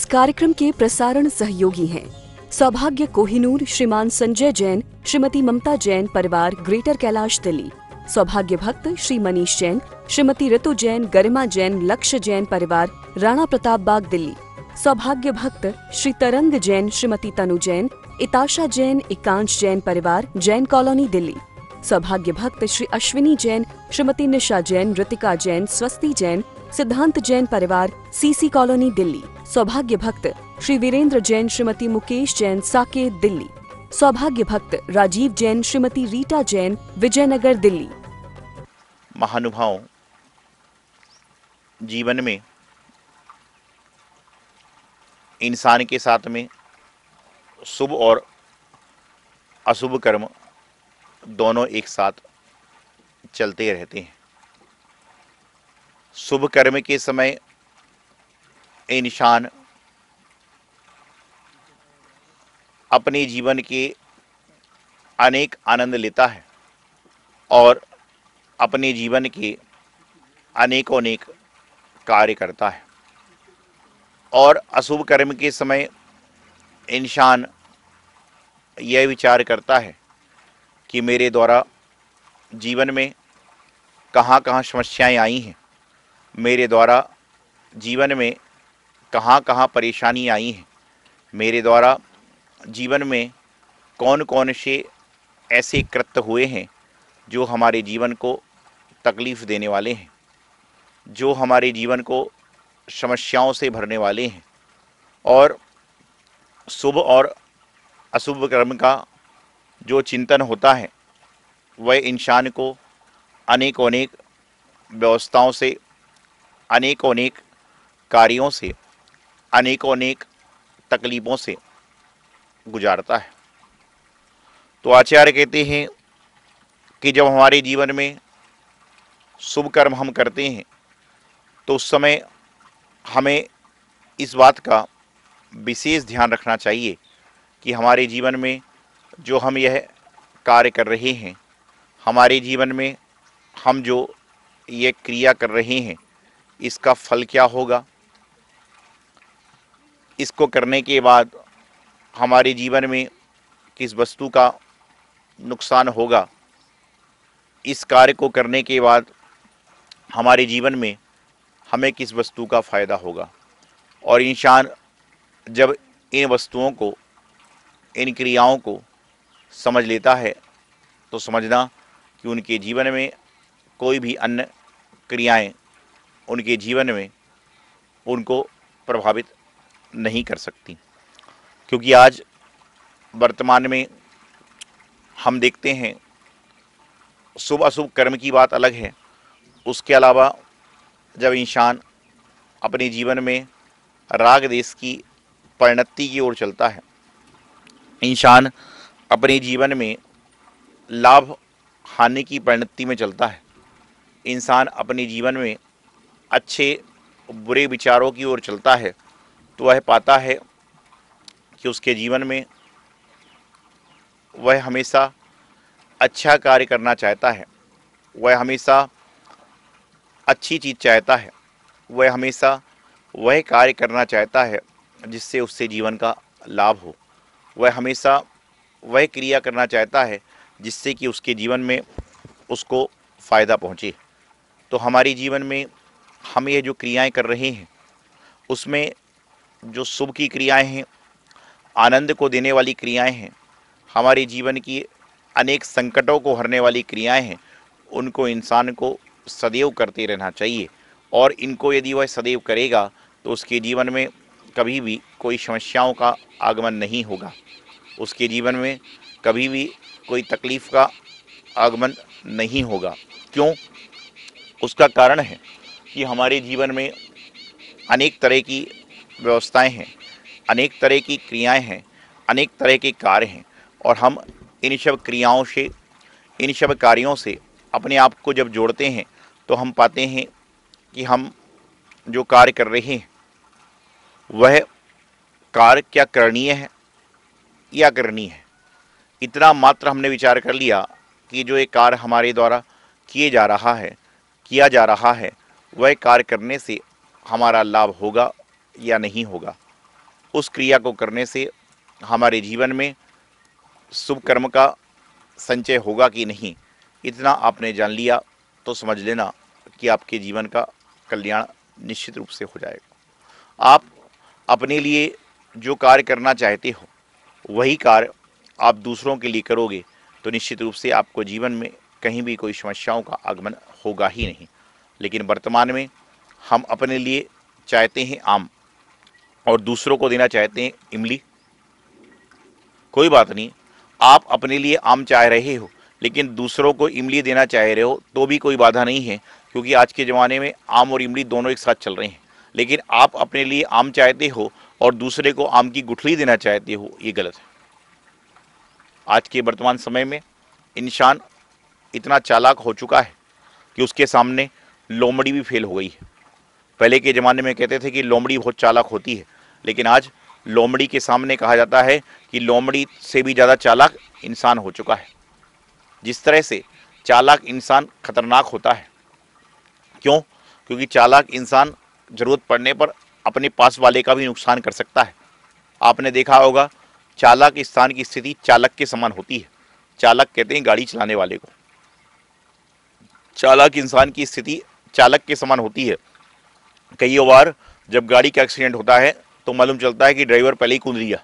कार्यक्रम के प्रसारण सहयोगी हैं सौभाग्य कोहिनूर, श्रीमान संजय जैन, श्रीमती ममता जैन, परिवार ग्रेटर कैलाश दिल्ली। सौभाग्य भक्त श्री मनीष जैन, श्रीमती ऋतु जैन, गरिमा जैन, लक्ष्य जैन, परिवार राणा प्रताप बाग दिल्ली। सौभाग्य भक्त श्री तरंग जैन, श्रीमती तनु जैन, इताशा जैन, एकांश जैन, परिवार जैन कॉलोनी दिल्ली। सौभाग्य भक्त श्री अश्विनी जैन, श्रीमती निशा जैन, ऋतिका जैन, स्वस्ति जैन, सिद्धांत जैन, परिवार सीसी कॉलोनी दिल्ली। सौभाग्य भक्त श्री वीरेंद्र जैन, श्रीमती मुकेश जैन, साकेत दिल्ली। सौभाग्य भक्त राजीव जैन, श्रीमती रीटा जैन, विजयनगर दिल्ली। महानुभाव, जीवन में इंसान के साथ में शुभ और अशुभ कर्म दोनों एक साथ चलते रहते हैं। शुभ कर्म के समय इंसान अपने जीवन के अनेक आनंद लेता है और अपने जीवन के अनेकों अनेक कार्य करता है। और अशुभ कर्म के समय इंसान यह विचार करता है कि मेरे द्वारा जीवन में कहाँ कहाँ समस्याएं आई हैं, मेरे द्वारा जीवन में कहाँ कहाँ परेशानी आई हैं, मेरे द्वारा जीवन में कौन कौन से ऐसे कृत्य हुए हैं जो हमारे जीवन को तकलीफ़ देने वाले हैं, जो हमारे जीवन को समस्याओं से भरने वाले हैं। और शुभ और अशुभ कर्म का जो चिंतन होता है वह इंसान को अनेकों अनेक व्यवस्थाओं से, अनेकों अनेक कार्यों से, अनेकों अनेक तकलीफ़ों से गुजारता है। तो आचार्य कहते हैं कि जब हमारे जीवन में शुभ कर्म हम करते हैं तो उस समय हमें इस बात का विशेष ध्यान रखना चाहिए कि हमारे जीवन में जो हम यह कार्य कर रहे हैं, हमारे जीवन में हम जो ये क्रिया कर रहे हैं, इसका फल क्या होगा, इसको करने के बाद हमारे जीवन में किस वस्तु का नुकसान होगा, इस कार्य को करने के बाद हमारे जीवन में हमें किस वस्तु का फ़ायदा होगा। और इंसान जब इन वस्तुओं को, इन क्रियाओं को समझ लेता है तो समझना कि उनके जीवन में कोई भी अन्य क्रियाएं उनके जीवन में उनको प्रभावित नहीं कर सकती। क्योंकि आज वर्तमान में हम देखते हैं शुभ अशुभ कर्म की बात अलग है, उसके अलावा जब इंसान अपने जीवन में राग देश की परिणति की ओर चलता है, इंसान अपने जीवन में लाभ हानि की परिणति में चलता है, इंसान अपने जीवन में अच्छे बुरे विचारों की ओर चलता है, तो वह पाता है कि उसके जीवन में वह हमेशा अच्छा कार्य करना चाहता है, वह हमेशा अच्छी चीज़ चाहता है, वह हमेशा वह कार्य करना चाहता है जिससे उससे जीवन का लाभ हो, वह हमेशा वह क्रिया करना चाहता है जिससे कि उसके जीवन में उसको फ़ायदा पहुँचे। तो हमारे जीवन में हम ये जो क्रियाएं कर रहे हैं उसमें जो शुभ की क्रियाएं हैं, आनंद को देने वाली क्रियाएं हैं, हमारे जीवन की अनेक संकटों को हरने वाली क्रियाएं हैं, उनको इंसान को सदैव करते रहना चाहिए। और इनको यदि वह सदैव करेगा तो उसके जीवन में कभी भी कोई समस्याओं का आगमन नहीं होगा, उसके जीवन में कभी भी कोई तकलीफ़ का आगमन नहीं होगा। क्यों? उसका कारण है कि हमारे जीवन में अनेक तरह की व्यवस्थाएं हैं, अनेक तरह की क्रियाएं हैं, अनेक तरह के कार्य हैं, और हम इन सब क्रियाओं से, इन सब कार्यों से अपने आप को जब जोड़ते हैं तो हम पाते हैं कि हम जो कार्य कर रहे हैं वह कार्य क्या करणीय है या करनीय है। इतना मात्र हमने विचार कर लिया कि जो एक कार्य हमारे द्वारा किया जा रहा है वह कार्य करने से हमारा लाभ होगा या नहीं होगा। उस क्रिया को करने से हमारे जीवन में शुभ कर्म का संचय होगा कि नहीं, इतना आपने जान लिया तो समझ लेना कि आपके जीवन का कल्याण निश्चित रूप से हो जाएगा। आप अपने लिए जो कार्य करना चाहते हो वही कार्य आप दूसरों के लिए करोगे तो निश्चित रूप से आपको जीवन में कहीं भी कोई समस्याओं का आगमन होगा ही नहीं। लेकिन वर्तमान में हम अपने लिए चाहते हैं आम और दूसरों को देना चाहते हैं इमली। कोई बात नहीं, आप अपने लिए आम चाह रहे हो लेकिन दूसरों को इमली देना चाह रहे हो तो भी कोई बाधा नहीं है, क्योंकि आज के ज़माने में आम और इमली दोनों एक साथ चल रहे हैं। लेकिन आप अपने लिए आम चाहते हो और दूसरे को आम की गुठली देना चाहते हो, ये गलत है। आज के वर्तमान समय में इंसान इतना चालाक हो चुका है कि उसके सामने लोमड़ी भी फेल हो गई है। पहले के ज़माने में कहते थे कि लोमड़ी बहुत चालाक होती है, लेकिन आज लोमड़ी के सामने कहा जाता है कि लोमड़ी से भी ज़्यादा चालाक इंसान हो चुका है। जिस तरह से चालाक इंसान खतरनाक होता है, क्यों? क्योंकि चालाक इंसान ज़रूरत पड़ने पर अपने पास वाले का भी नुकसान कर सकता है। आपने देखा होगा चालाक इंसान की स्थिति चालक के समान होती है। चालक कहते हैं गाड़ी चलाने वाले को। चालाक इंसान की स्थिति चालक के समान होती है। कई बार जब गाड़ी का एक्सीडेंट होता है तो मालूम चलता है कि ड्राइवर पहले ही कूद लिया।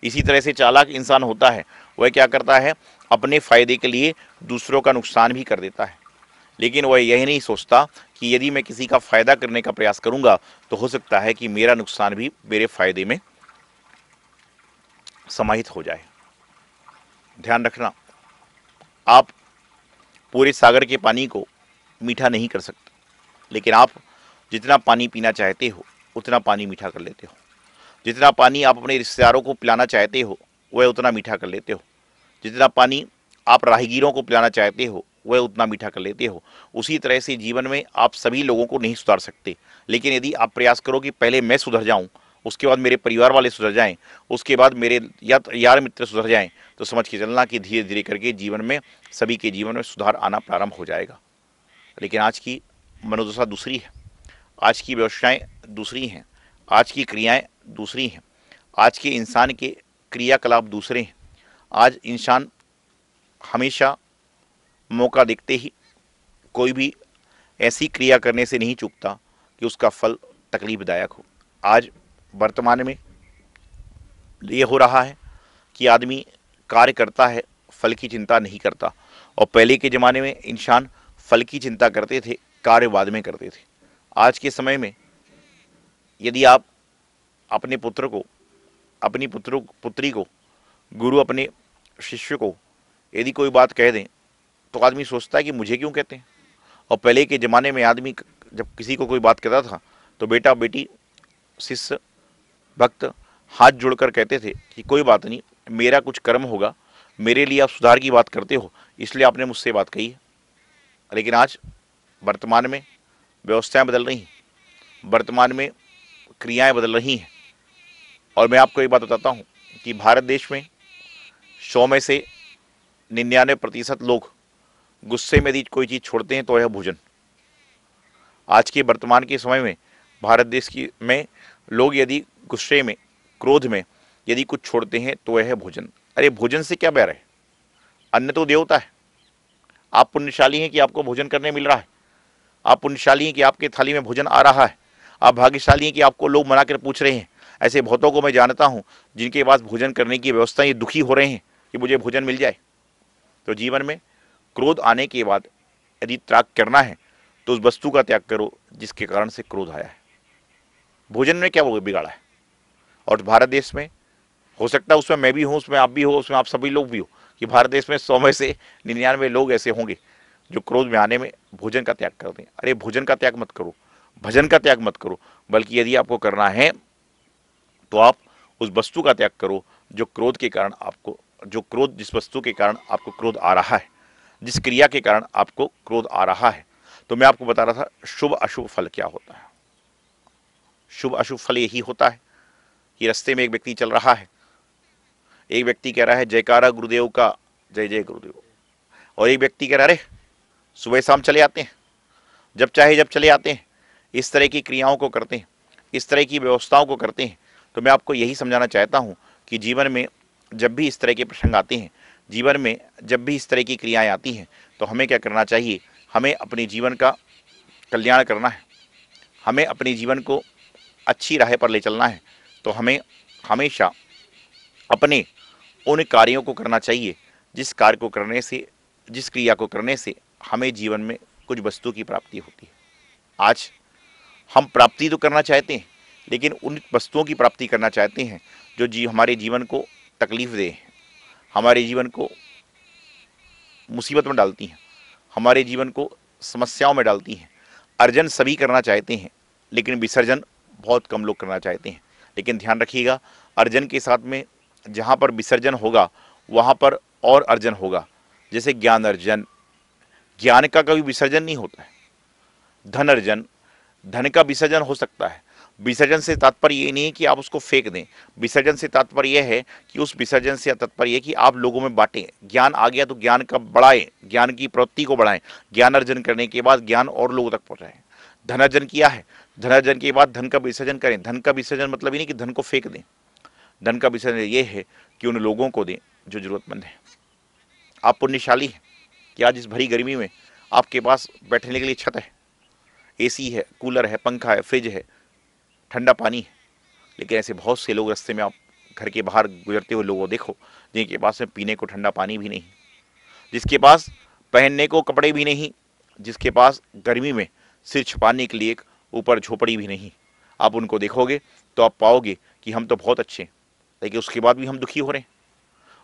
इसी तरह से चालाक इंसान होता है, वह क्या करता है, अपने फायदे के लिए दूसरों का नुकसान भी कर देता है। लेकिन वह यही नहीं सोचता कि यदि मैं किसी का फ़ायदा करने का प्रयास करूंगा तो हो सकता है कि मेरा नुकसान भी मेरे फायदे में समाहित हो जाए। ध्यान रखना, आप पूरे सागर के पानी को मीठा नहीं कर सकते, लेकिन आप जितना पानी पीना चाहते हो उतना पानी मीठा कर लेते हो। जितना पानी आप अपने रिश्तेदारों को पिलाना चाहते हो वह उतना मीठा कर लेते हो। जितना पानी आप राहगीरों को पिलाना चाहते हो वह उतना मीठा कर लेते हो। उसी तरह से जीवन में आप सभी लोगों को नहीं सुधार सकते, लेकिन यदि आप प्रयास करो कि पहले मैं सुधर जाऊं, उसके बाद मेरे परिवार वाले सुधर जाएं, उसके बाद मेरे यार मित्र सुधर जाएं, तो समझ के चलना कि धीरे धीरे करके जीवन में सभी के जीवन में सुधार आना प्रारंभ हो जाएगा। लेकिन आज की मनोदशा दूसरी है, आज की व्यवस्थाएं दूसरी हैं, आज की क्रियाएं दूसरी हैं, आज के इंसान के क्रियाकलाप दूसरे हैं। आज इंसान हमेशा मौका देखते ही कोई भी ऐसी क्रिया करने से नहीं चूकता कि उसका फल तकलीफदायक हो। आज वर्तमान में ये हो रहा है कि आदमी कार्य करता है, फल की चिंता नहीं करता। और पहले के ज़माने में इंसान फल की चिंता करते थे, कार्य बाद में करते थे। आज के समय में यदि आप अपने पुत्र को, अपनी पुत्री को, गुरु अपने शिष्य को यदि कोई बात कह दें तो आदमी सोचता है कि मुझे क्यों कहते हैं। और पहले के ज़माने में आदमी जब किसी को कोई बात कहता था तो बेटा बेटी, शिष्य, भक्त हाथ जोड़कर कहते थे कि कोई बात नहीं, मेरा कुछ कर्म होगा, मेरे लिए आप सुधार की बात करते हो इसलिए आपने मुझसे बात कही है। लेकिन आज वर्तमान में व्यवस्थाएं बदल रही हैं, वर्तमान में क्रियाएं बदल रही हैं। और मैं आपको एक बात बताता हूं कि भारत देश में 100 में से 99% लोग गुस्से में यदि कोई चीज़ छोड़ते हैं तो यह भोजन। आज के वर्तमान के समय में भारत देश में लोग यदि गुस्से में, क्रोध में यदि कुछ छोड़ते हैं तो यह है भोजन। अरे भोजन से क्या बैर है? अन्न तो देवता है। आप पुण्यशाली हैं कि आपको भोजन करने मिल रहा है। आप पुण्यशाली हैं कि आपके थाली में भोजन आ रहा है। आप भाग्यशाली हैं कि आपको लोग मना कर पूछ रहे हैं। ऐसे बहुतों को मैं जानता हूं जिनके पास भोजन करने की व्यवस्था, ये दुखी हो रहे हैं कि मुझे भोजन मिल जाए। तो जीवन में क्रोध आने के बाद यदि त्याग करना है तो उस वस्तु का त्याग करो जिसके कारण से क्रोध आया है। भोजन में क्या वो बिगाड़ा है? और भारत देश में हो सकता है उसमें मैं भी हूँ, उसमें आप भी हो, उसमें आप सभी लोग भी हो, कि भारत देश में 100 में से 99 लोग ऐसे होंगे जो क्रोध में आने में भोजन का त्याग कर दें। अरे भोजन का त्याग मत करो, भजन का त्याग मत करो, बल्कि यदि आपको करना है तो आप उस वस्तु का त्याग करो जो क्रोध के कारण आपको, जिस वस्तु के कारण आपको क्रोध आ रहा है, जिस क्रिया के कारण आपको क्रोध आ रहा है। तो मैं आपको बता रहा था शुभ अशुभ फल क्या होता है। शुभ अशुभ फल यही होता है कि रास्ते में एक व्यक्ति चल रहा है, एक व्यक्ति कह रहा है जयकारा गुरुदेव का, जय जय गुरुदेव, और एक व्यक्ति कह रहा है अरे सुबह शाम चले आते हैं, जब चाहे जब चले आते हैं। इस तरह की क्रियाओं को करते हैं। इस तरह की व्यवस्थाओं को करते हैं, तो मैं आपको यही समझाना चाहता हूँ कि जीवन में जब भी इस तरह के प्रसंग आते हैं, जीवन में जब भी इस तरह की क्रियाएं आती हैं, तो हमें क्या करना चाहिए, हमें अपने जीवन का कल्याण करना है, हमें अपने जीवन को अच्छी राह पर ले चलना है। तो हमें हमेशा अपने उन कार्यों को करना चाहिए जिस कार्य को करने से, जिस क्रिया को करने से हमें जीवन में कुछ वस्तु की प्राप्ति होती है। आज हम प्राप्ति तो करना चाहते हैं, लेकिन उन वस्तुओं की प्राप्ति करना चाहते हैं जो हमारे जीवन को तकलीफ दे, हमारे जीवन को मुसीबत में डालती हैं, हमारे जीवन को समस्याओं में डालती हैं। अर्जन सभी करना चाहते हैं, लेकिन विसर्जन बहुत कम लोग करना चाहते हैं। लेकिन ध्यान रखिएगा, अर्जन के साथ में जहाँ पर विसर्जन होगा वहाँ पर और अर्जन होगा। जैसे ज्ञान अर्जन, ज्ञान का कभी विसर्जन नहीं होता है। धन अर्जन, धन का विसर्जन हो सकता है। विसर्जन से तात्पर्य ये नहीं है कि आप उसको फेंक दें, विसर्जन से तात्पर्य यह है कि उस विसर्जन से तात्पर्य है कि आप लोगों में बांटें। ज्ञान आ गया तो ज्ञान का बढ़ाएं, ज्ञान की प्रवृत्ति को बढ़ाएं। ज्ञान अर्जन करने के बाद ज्ञान और लोगों तक पहुंचाएं। धन अर्जन किया है, धन अर्जन के बाद धन का विसर्जन करें। धन का विसर्जन मतलब ही नहीं कि धन को फेंक दें, धन का विसर्जन ये है कि उन लोगों को दें जो जरूरतमंद है। आप पुण्यशाली हैं कि आज इस भरी गर्मी में आपके पास बैठने के लिए छत है, एसी है, कूलर है, पंखा है, फ्रिज है, ठंडा पानी है। लेकिन ऐसे बहुत से लोग रास्ते में, आप घर के बाहर गुजरते हुए लोगों को देखो जिनके पास में पीने को ठंडा पानी भी नहीं, जिसके पास पहनने को कपड़े भी नहीं, जिसके पास गर्मी में सिर छुपाने के लिए एक ऊपर झोपड़ी भी नहीं। आप उनको देखोगे तो आप पाओगे कि हम तो बहुत अच्छे हैं, लेकिन उसके बाद भी हम दुखी हो रहे हैं,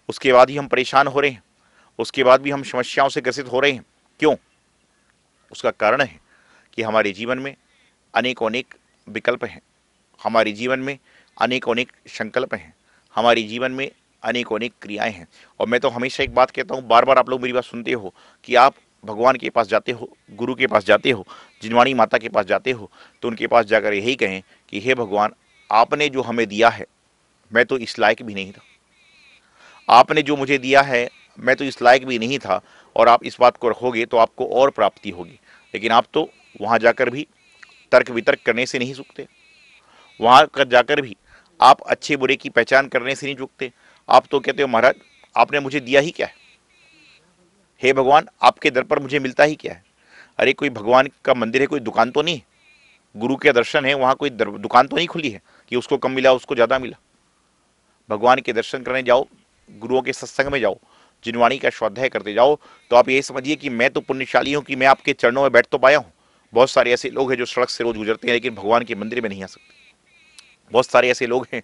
उसके बाद ही हम परेशान हो रहे हैं, उसके बाद भी हम समस्याओं से ग्रसित हो रहे हैं। क्यों? उसका कारण है कि हमारे जीवन में अनेकों अनेक विकल्प हैं, हमारे जीवन में अनेकों अनेक संकल्प हैं, हमारे जीवन में अनेकों अनेक क्रियाएं हैं। और मैं तो हमेशा एक बात कहता हूँ, बार बार आप लोग मेरी बात सुनते हो कि आप भगवान के पास जाते हो, गुरु के पास जाते हो, जिनवाणी माता के पास जाते हो, तो उनके पास जाकर यही कहें कि हे भगवान, आपने जो हमें दिया है मैं तो इस लायक भी नहीं था, आपने जो मुझे दिया है मैं तो इस लायक भी नहीं था, और आप इस बात को रखोगे तो आपको और प्राप्ति होगी। लेकिन आप तो वहाँ जाकर भी तर्क वितर्क करने से नहीं चूकते, वहाँ कर जाकर भी आप अच्छे बुरे की पहचान करने से नहीं चूकते। आप तो कहते हो महाराज आपने मुझे दिया ही क्या है, हे भगवान आपके दर पर मुझे मिलता ही क्या है। अरे कोई भगवान का मंदिर है, कोई दुकान तो नहीं, गुरु के दर्शन है, वहाँ कोई दुकान तो नहीं खुली है कि उसको कम मिला उसको ज़्यादा मिला। भगवान के दर्शन करने जाओ, गुरुओं के सत्संग में जाओ, जिनवाणी का स्वाध्याय करते जाओ, तो आप ये समझिए कि मैं तो पुण्यशाली हूँ कि मैं आपके चरणों में बैठ तो पाया हूँ। बहुत सारे ऐसे लोग हैं जो सड़क से रोज गुजरते हैं लेकिन भगवान के मंदिर में नहीं आ सकते। बहुत सारे ऐसे लोग हैं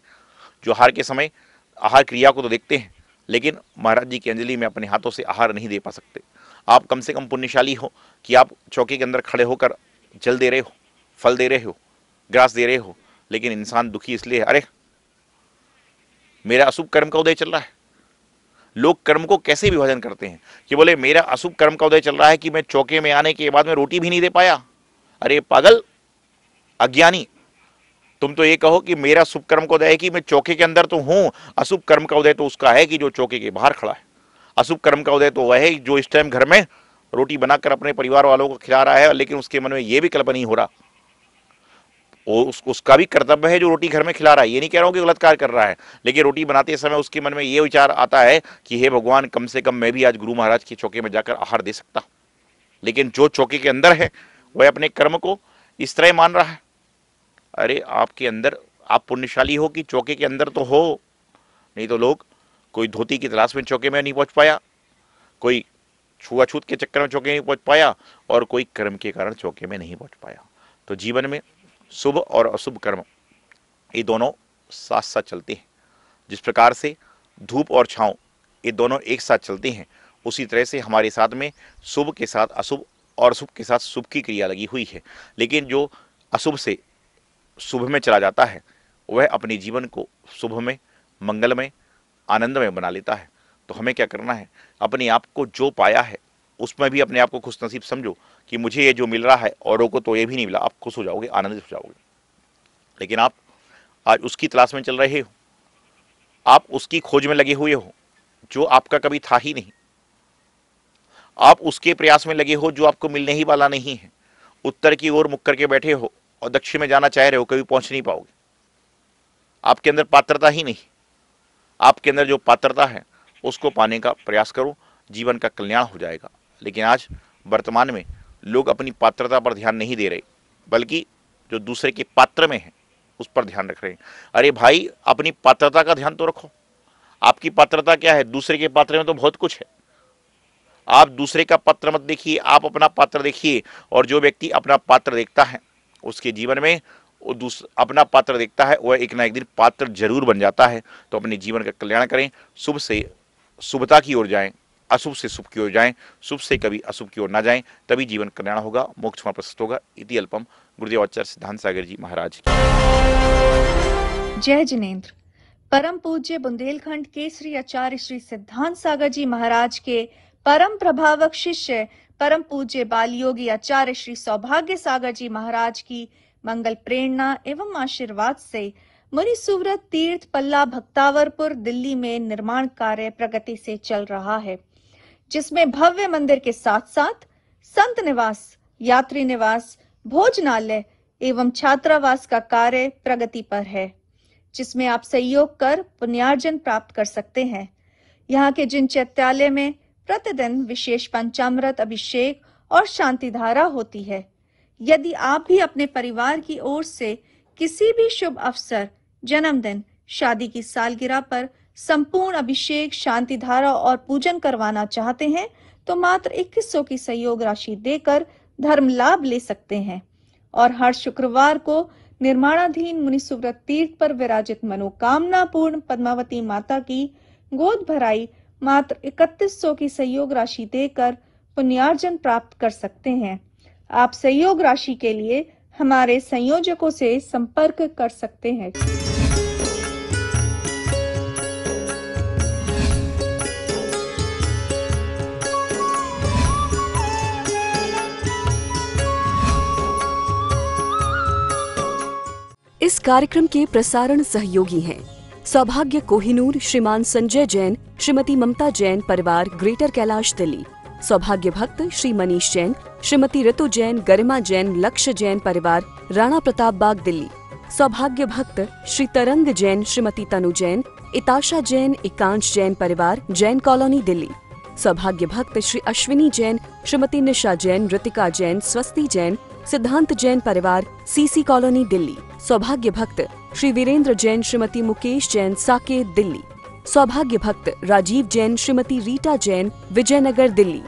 जो आहार के समय आहार क्रिया को तो देखते हैं, लेकिन महाराज जी की अंजलि में अपने हाथों से आहार नहीं दे पा सकते। आप कम से कम पुण्यशाली हो कि आप चौकी के अंदर खड़े होकर जल दे रहे हो, फल दे रहे हो, ग्रास दे रहे हो। लेकिन इंसान दुखी इसलिए है, अरे मेरा अशुभ कर्म का उदय चल रहा है। लोग कर्म को कैसे विभाजन करते हैं कि बोले मेरा अशुभ कर्म का उदय चल रहा है कि मैं चौके में आने के बाद में रोटी भी नहीं दे पाया। अरे पागल, अज्ञानी, तुम तो ये कहो कि मेरा शुभ कर्म का उदय है कि मैं चौके के अंदर तो हूं, अशुभ कर्म का उदय तो उसका है कि जो चौके के बाहर खड़ा है। अशुभ कर्म का उदय तो वह है जो इस टाइम घर में रोटी बनाकर अपने परिवार वालों को खिला रहा है, लेकिन उसके मन में यह भी कल्पना नहीं हो रहा, उसका भी कर्तव्य है जो रोटी घर में खिला रहा है। ये नहीं कह रहा हूं कि गलत कार्य कर रहा है, लेकिन रोटी बनाते समय उसके मन में ये विचार आता है कि हे भगवान, कम से कम मैं भी आज गुरु महाराज के चौके में जाकर आहार दे सकता। लेकिन जो चौके के अंदर है वह अपने कर्म को इस तरह मान रहा है। अरे आपके अंदर, आप पुण्यशाली हो कि चौके के अंदर तो हो, नहीं तो लोग, कोई धोती की तलाश में चौके में नहीं पहुंच पाया, कोई छुआछूत के चक्कर में चौके नहीं पहुंच पाया, और कोई कर्म के कारण चौके में नहीं पहुंच पाया। तो जीवन में शुभ और अशुभ कर्म ये दोनों साथ साथ चलते हैं। जिस प्रकार से धूप और छांव ये दोनों एक साथ चलते हैं, उसी तरह से हमारे साथ में शुभ के साथ अशुभ और अशुभ के साथ शुभ की क्रिया लगी हुई है। लेकिन जो अशुभ से शुभ में चला जाता है वह अपने जीवन को शुभ में, मंगलमय, आनंदमय बना लेता है। तो हमें क्या करना है, अपने आप को जो पाया है उसमें भी अपने आप को खुश नसीब समझो कि मुझे ये जो मिल रहा है औरों को तो ये भी नहीं मिला। आप खुश हो जाओगे, आनंदित हो जाओगे। लेकिन आप आज उसकी तलाश में चल रहे हो, आप उसकी खोज में लगे हुए हो जो आपका कभी था ही नहीं, आप उसके प्रयास में लगे हो जो आपको मिलने ही वाला नहीं है। उत्तर की ओर मुख करके बैठे हो और दक्षिण में जाना चाह रहे हो, कभी पहुंच नहीं पाओगे। आपके अंदर पात्रता ही नहीं। आपके अंदर जो पात्रता है उसको पाने का प्रयास करो, जीवन का कल्याण हो जाएगा। लेकिन आज वर्तमान में लोग अपनी पात्रता पर ध्यान नहीं दे रहे, बल्कि जो दूसरे के पात्र में है उस पर ध्यान रख रहे हैं। अरे भाई, अपनी पात्रता का ध्यान तो रखो। आपकी पात्रता क्या है? दूसरे के पात्र में तो बहुत कुछ है। आप दूसरे का पात्र मत देखिए, आप अपना पात्र देखिए। और जो व्यक्ति अपना पात्र देखता है उसके जीवन में वो अपना पात्र देखता है, वह एक ना एक दिन पात्र जरूर बन जाता है। तो अपने जीवन का कल्याण करें, शुभ से शुभता की ओर जाएं, अशुभ से शुभ की ओर जाएं, शुभ से कभी अशुभ की ओर ना जाएं, तभी जीवन कल्याण होगा, मोक्ष वहां प्रशस्त होगा। इति अल्पम। गुरुदेव आचार्य सिद्धांत सागर जी महाराज की जय जिनेन्द्र। परम पूज्य बुंदेलखंड केसरी आचार्य श्री सिद्धांत सागर जी महाराज के परम प्रभावक शिष्य परम पूज्य बाल योगी आचार्य श्री सौभाग्य सागर जी महाराज की मंगल प्रेरणा एवं आशीर्वाद से मुनि सुव्रत तीर्थ पल्ला भक्तावरपुर दिल्ली में निर्माण कार्य प्रगति से चल रहा है, जिसमें भव्य मंदिर के साथ साथ संत निवास, यात्री निवास, भोजनालय एवं छात्रावास का कार्य प्रगति पर है, जिसमें आप सहयोग कर पुण्यार्जन प्राप्त कर सकते हैं। यहाँ के जिन चैत्यालय में प्रतिदिन विशेष पंचामृत अभिषेक और शांति धारा होती है, यदि आप भी अपने परिवार की ओर से किसी भी शुभ अवसर, जन्मदिन, शादी की सालगिरह पर संपूर्ण अभिषेक, शांति धारा और पूजन करवाना चाहते हैं तो मात्र 2100 की सहयोग राशि देकर धर्म लाभ ले सकते हैं। और हर शुक्रवार को निर्माणाधीन मुनि सुव्रत तीर्थ पर विराजित मनोकामना पूर्ण पद्मावती माता की गोद भराई मात्र 3100 की सहयोग राशि देकर पुण्यार्जन प्राप्त कर सकते हैं। आप सहयोग राशि के लिए हमारे संयोजकों से संपर्क कर सकते हैं। इस कार्यक्रम के प्रसारण सहयोगी हैं सौभाग्य कोहिनूर श्रीमान संजय जैन, श्रीमती ममता जैन, परिवार ग्रेटर कैलाश दिल्ली। सौभाग्य भक्त श्री मनीष जैन, श्रीमती ऋतु जैन, गरिमा जैन, लक्ष्य जैन, परिवार राणा प्रताप बाग दिल्ली। सौभाग्य भक्त श्री तरंग जैन, श्रीमती तनु जैन, इताशा जैन, एकांश जैन, परिवार जैन कॉलोनी दिल्ली। सौभाग्य भक्त श्री अश्विनी जैन, श्रीमती निशा जैन, ऋतिका जैन, स्वस्ति जैन, सिद्धांत जैन, परिवार सीसी कॉलोनी दिल्ली। सौभाग्य भक्त श्री वीरेंद्र जैन, श्रीमती मुकेश जैन, साकेत दिल्ली। सौभाग्य भक्त राजीव जैन, श्रीमती रीटा जैन, विजयनगर दिल्ली।